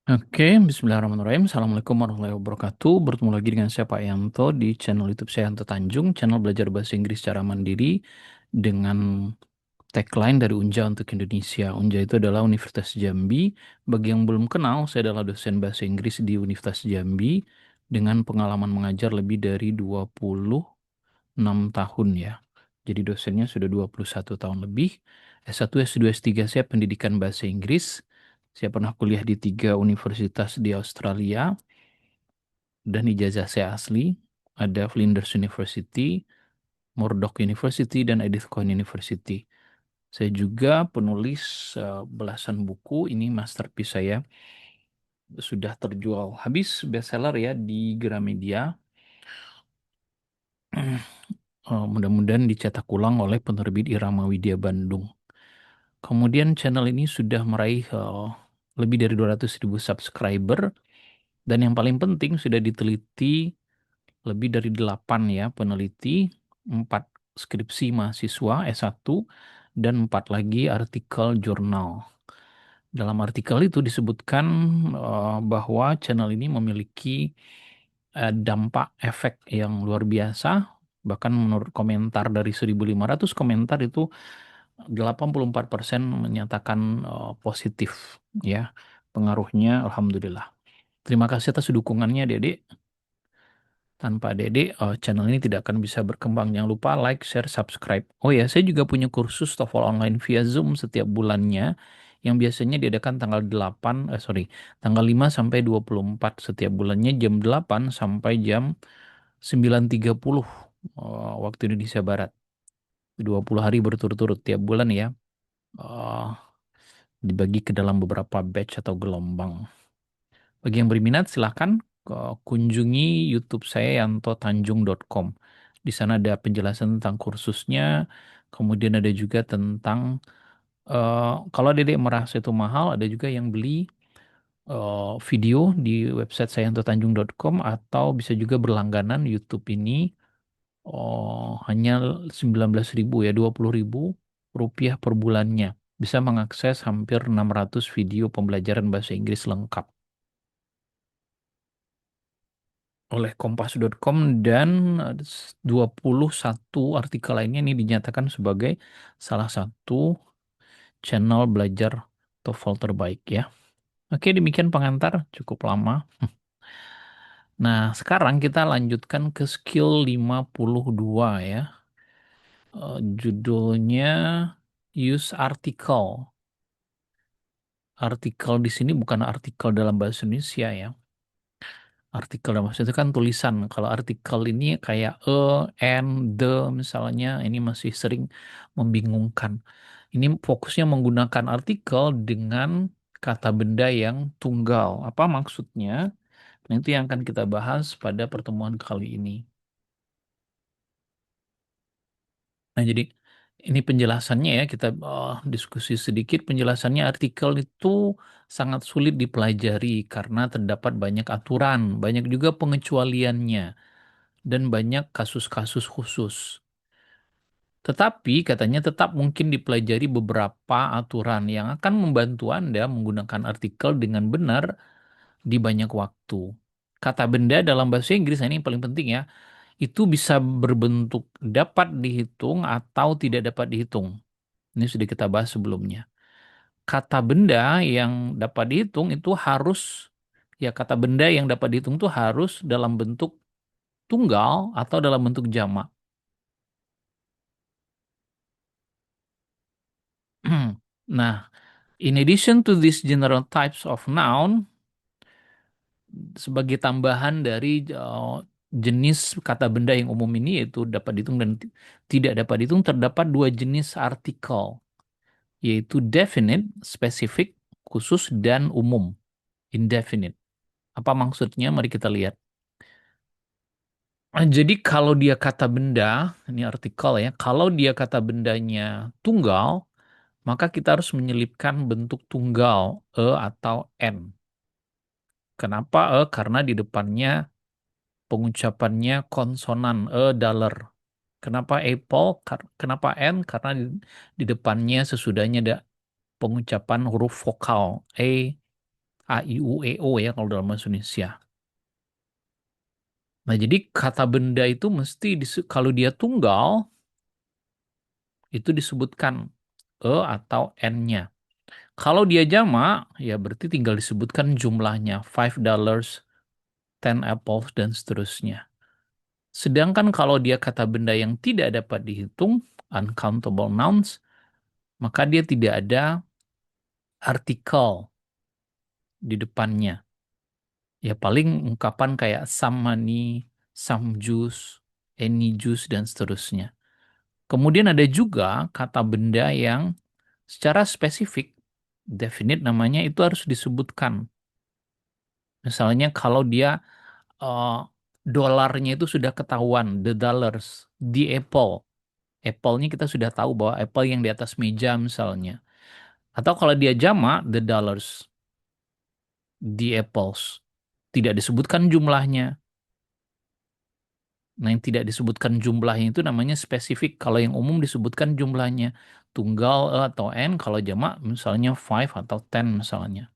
Oke, Bismillahirrahmanirrahim. Assalamualaikum warahmatullahi wabarakatuh. Bertemu lagi dengan saya Pak Yanto di channel YouTube saya Yanto Tanjung, channel belajar bahasa Inggris secara mandiri dengan tagline dari Unja untuk Indonesia. Unja itu adalah Universitas Jambi. Bagi yang belum kenal, saya adalah dosen bahasa Inggris di Universitas Jambi dengan pengalaman mengajar lebih dari 26 tahun ya. Jadi dosennya sudah 21 tahun lebih. S1, S2, S3 saya pendidikan bahasa Inggris. Saya pernah kuliah di 3 universitas di Australia dan ijazah saya asli. Ada Flinders University, Murdoch University, dan Edith Cowan University. Saya juga penulis belasan buku. Ini masterpiece saya. Sudah terjual habis bestseller ya di Gramedia. Mudah-mudahan dicetak ulang oleh penerbit Irama Widya Bandung. Kemudian channel ini sudah meraih lebih dari 200.000 subscriber dan yang paling penting sudah diteliti lebih dari 8 ya peneliti, 4 skripsi mahasiswa S1 dan 4 lagi artikel jurnal. Dalam artikel itu disebutkan bahwa channel ini memiliki dampak efek yang luar biasa. Bahkan menurut komentar dari 1.500 komentar itu 84% menyatakan positif ya pengaruhnya alhamdulillah. Terima kasih atas dukungannya Dede. Tanpa Dede channel ini tidak akan bisa berkembang. Jangan lupa like, share, subscribe. Oh ya, saya juga punya kursus TOEFL online via Zoom setiap bulannya yang biasanya diadakan tanggal 5 sampai 24 setiap bulannya jam 8 sampai jam 9.30 waktu Indonesia Barat. 20 hari berturut-turut tiap bulan ya. Eh, Dibagi ke dalam beberapa batch atau gelombang. Bagi yang berminat silahkan kunjungi YouTube saya yantotanjung.com. Di sana ada penjelasan tentang kursusnya, kemudian ada juga tentang kalau Dedek merasa itu mahal, ada juga yang beli video di website saya yantotanjung.com atau bisa juga berlangganan YouTube ini hanya 19.000 ya, 20.000 rupiah per bulannya. Bisa mengakses hampir 600 video pembelajaran bahasa Inggris lengkap oleh kompas.com dan 21 artikel lainnya ini dinyatakan sebagai salah satu channel belajar TOEFL terbaik ya. Oke, demikian pengantar cukup lama. Nah, sekarang kita lanjutkan ke skill 52 ya. Judulnya use article. Artikel di sini bukan artikel dalam bahasa Indonesia ya. Artikel dalam bahasa itu kan tulisan. Kalau artikel ini kayak and, the misalnya, ini masih sering membingungkan. Ini fokusnya menggunakan artikel dengan kata benda yang tunggal. Apa maksudnya? Nah, itu yang akan kita bahas pada pertemuan kali ini. Nah, jadi ini penjelasannya ya, kita diskusi sedikit. Penjelasannya artikel itu sangat sulit dipelajari karena terdapat banyak aturan, banyak juga pengecualiannya, dan banyak kasus-kasus khusus. Tetapi katanya tetap mungkin dipelajari beberapa aturan yang akan membantu Anda menggunakan artikel dengan benar di banyak waktu. Kata benda dalam bahasa Inggris, nah ini yang paling penting ya, itu bisa berbentuk dapat dihitung atau tidak dapat dihitung. Ini sudah kita bahas sebelumnya. Kata benda yang dapat dihitung itu harus, ya kata benda yang dapat dihitung itu harus dalam bentuk tunggal atau dalam bentuk jamak. Nah, in addition to these general types of noun, sebagai tambahan dari jenis kata benda yang umum ini yaitu dapat dihitung dan tidak dapat dihitung, terdapat dua jenis artikel, yaitu definite, spesifik, khusus, dan umum, indefinite. Apa maksudnya? Mari kita lihat. Jadi kalau dia kata benda, ini artikel ya, kalau dia kata bendanya tunggal, maka kita harus menyelipkan bentuk tunggal, atau n. Kenapa Karena di depannya pengucapannya konsonan dollar. Kenapa apple? Kenapa n? Karena di depannya sesudahnya ada pengucapan huruf vokal a, A, I, U, E, O ya kalau dalam bahasa Indonesia. Nah, jadi kata benda itu mesti kalau dia tunggal itu disebutkan E atau N-nya. Kalau dia jamak, ya berarti tinggal disebutkan jumlahnya, $5, 10 apples, dan seterusnya. Sedangkan kalau dia kata benda yang tidak dapat dihitung, uncountable nouns, maka dia tidak ada artikel di depannya. Ya paling ungkapan kayak some money, some juice, any juice, dan seterusnya. Kemudian ada juga kata benda yang secara spesifik, definite namanya itu harus disebutkan. Misalnya kalau dia eh, dolarnya itu sudah ketahuan, the dollars, the apple. Apple-nya kita sudah tahu bahwa apple yang di atas meja misalnya. Atau kalau dia jamak, the dollars, the apples. Tidak disebutkan jumlahnya. Nah, yang tidak disebutkan jumlahnya itu namanya spesifik. Kalau yang umum disebutkan jumlahnya. Tunggal E atau N, kalau jamak misalnya 5 atau 10 misalnya.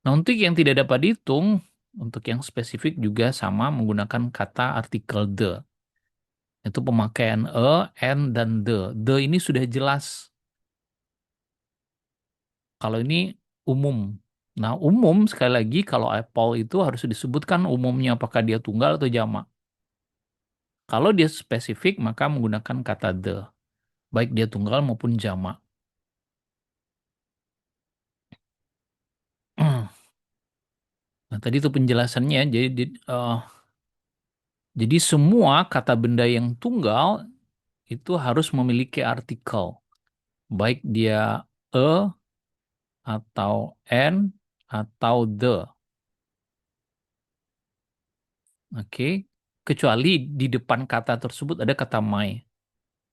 Nah, untuk yang tidak dapat dihitung, untuk yang spesifik juga sama menggunakan kata artikel the. Itu pemakaian E, N, dan the. The ini sudah jelas. Kalau ini umum. Nah, umum sekali lagi kalau Apple itu harus disebutkan umumnya apakah dia tunggal atau jamak. Kalau dia spesifik maka menggunakan kata the, baik dia tunggal maupun jamak. Nah, tadi itu penjelasannya. Jadi semua kata benda yang tunggal itu harus memiliki artikel, baik dia e atau n atau the. Oke. Kecuali di depan kata tersebut ada kata my.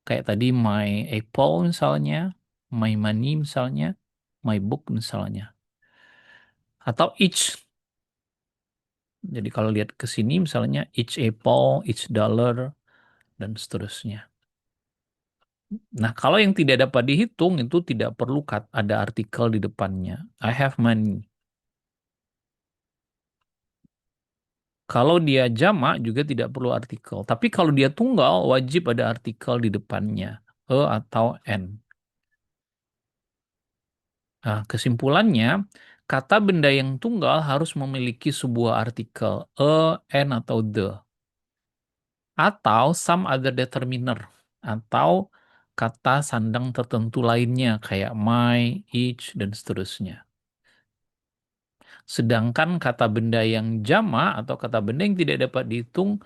Kayak tadi my apple misalnya, my money misalnya, my book misalnya. Atau each. Jadi kalau lihat ke sini misalnya each apple, each dollar, dan seterusnya. Nah, kalau yang tidak dapat dihitung itu tidak perlu ada artikel di depannya. I have money. Kalau dia jamak juga tidak perlu artikel. Tapi kalau dia tunggal wajib ada artikel di depannya. E atau N. Nah, kesimpulannya, kata benda yang tunggal harus memiliki sebuah artikel e, n, atau the. Atau some other determiner. Atau kata sandang tertentu lainnya kayak my, each, dan seterusnya. Sedangkan kata benda yang jamak atau kata benda yang tidak dapat dihitung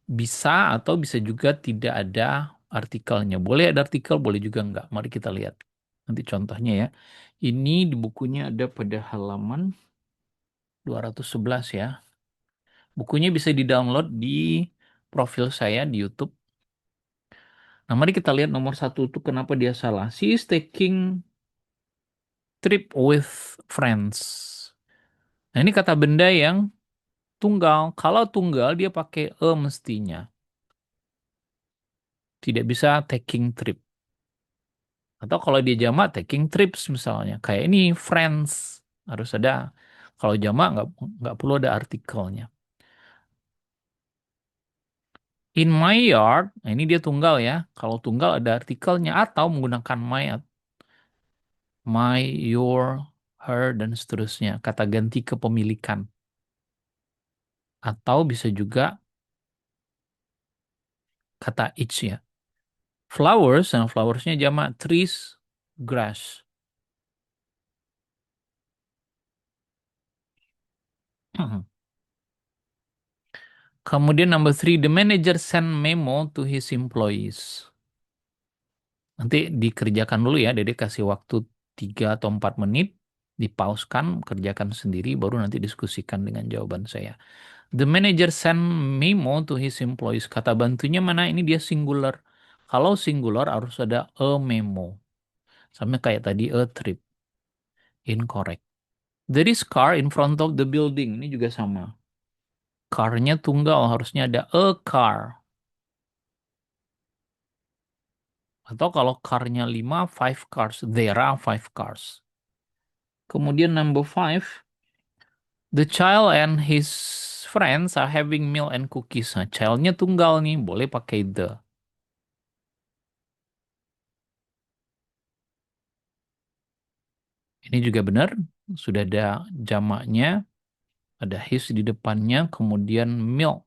bisa atau bisa juga tidak ada artikelnya. Boleh ada artikel, boleh juga enggak. Mari kita lihat. Nanti contohnya ya. Ini di bukunya ada pada halaman 211 ya. Bukunya bisa di-download di profil saya di YouTube. Nah, mari kita lihat nomor satu itu kenapa dia salah. She is taking trip with friends. Nah, ini kata benda yang tunggal. Kalau tunggal dia pakai e mestinya. Tidak bisa taking trip. Atau kalau dia jamak taking trips misalnya. Kayak ini friends. Harus ada. Kalau jamak nggak perlu ada artikelnya. In my yard, nah ini dia tunggal ya. Kalau tunggal ada artikelnya atau menggunakan my, your, her, dan seterusnya. Kata ganti kepemilikan. Atau bisa juga kata each ya. Flowers, nah flowersnya jamak trees, grass. Kemudian number three, the manager send memo to his employees. Nanti dikerjakan dulu ya, Dede kasih waktu 3 atau 4 menit, dipauskan, kerjakan sendiri, baru nanti diskusikan dengan jawaban saya. The manager send memo to his employees. Kata bantunya mana? Ini dia singular. Kalau singular harus ada a memo. Sama kayak tadi a trip. Incorrect. There is car in front of the building. Ini juga sama. Car-nya tunggal, harusnya ada a car. Atau kalau car-nya 5, 5 cars. There are 5 cars. Kemudian number five, the child and his friends are having meal and cookies. Nah, childnya tunggal nih, boleh pakai the. Ini juga benar, sudah ada jamaknya, ada his di depannya, kemudian milk.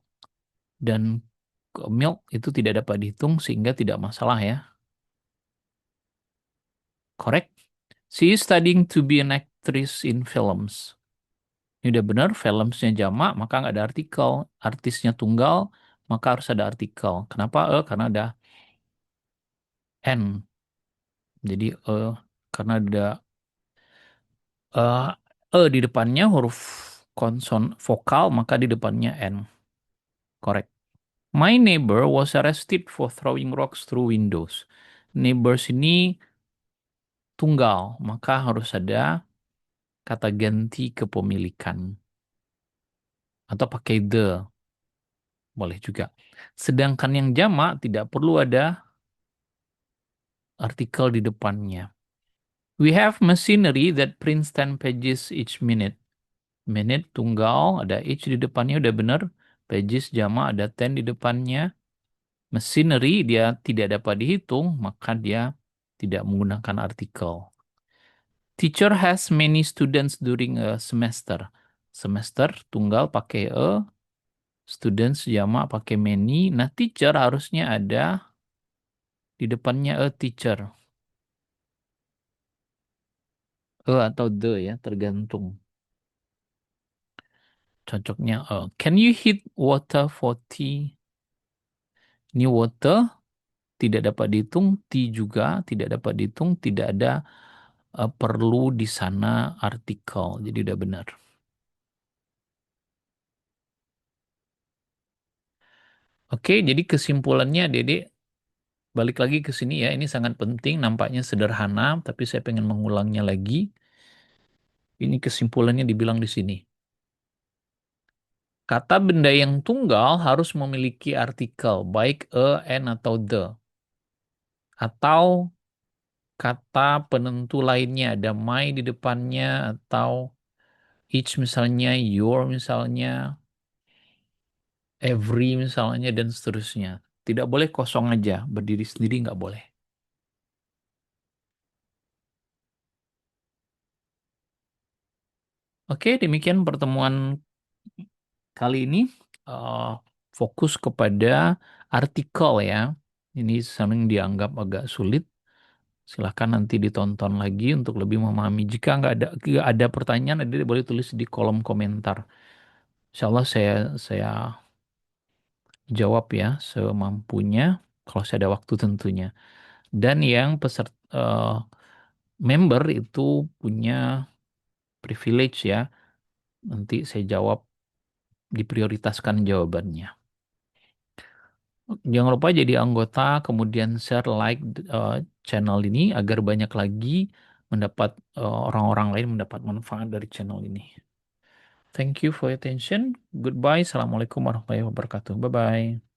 Dan milk itu tidak dapat dihitung sehingga tidak masalah ya. Correct? She is studying to be an actress in films. Ini udah benar, filmsnya jamak, maka nggak ada artikel. Artisnya tunggal, maka harus ada artikel. Kenapa? Karena ada N. Jadi karena ada eh, di depannya huruf konson vokal, maka di depannya N. Correct. My neighbor was arrested for throwing rocks through windows. Neighbors ini tunggal, maka harus ada kata ganti kepemilikan. Atau pakai the, boleh juga. Sedangkan yang jamak tidak perlu ada artikel di depannya. We have machinery that prints 10 pages each minute. Minute tunggal, ada each di depannya udah bener. Pages jamak ada 10 di depannya. Machinery dia tidak dapat dihitung, maka dia tidak menggunakan artikel. Teacher has many students during a semester. Semester tunggal pakai students jamak pakai many. Nah, teacher harusnya ada di depannya a teacher. Atau the ya, tergantung. Cocoknya Can you heat water for tea? Ini water tidak dapat dihitung, tea juga tidak dapat dihitung, tidak ada perlu di sana artikel. Jadi udah benar. Oke, jadi kesimpulannya Dede balik lagi ke sini ya. Ini sangat penting, nampaknya sederhana, tapi saya pengen mengulangnya lagi. Ini kesimpulannya dibilang di sini. Kata benda yang tunggal harus memiliki artikel, baik a, an, atau the. Atau kata penentu lainnya, ada my di depannya, atau each misalnya, your misalnya, every misalnya, dan seterusnya. Tidak boleh kosong aja, berdiri sendiri nggak boleh. Oke, demikian pertemuan kali ini. eh, Fokus kepada artikel ya. Ini sering dianggap agak sulit. Silahkan nanti ditonton lagi untuk lebih memahami. Jika nggak ada pertanyaan, ada boleh tulis di kolom komentar. Insya Allah saya jawab ya semampunya kalau saya ada waktu tentunya. Dan yang peserta member itu punya privilege ya. Nanti saya jawab diprioritaskan jawabannya. Jangan lupa jadi anggota, kemudian share, like channel ini agar banyak lagi mendapat orang-orang lain mendapat manfaat dari channel ini. Thank you for your attention. Goodbye. Assalamualaikum warahmatullahi wabarakatuh. Bye bye.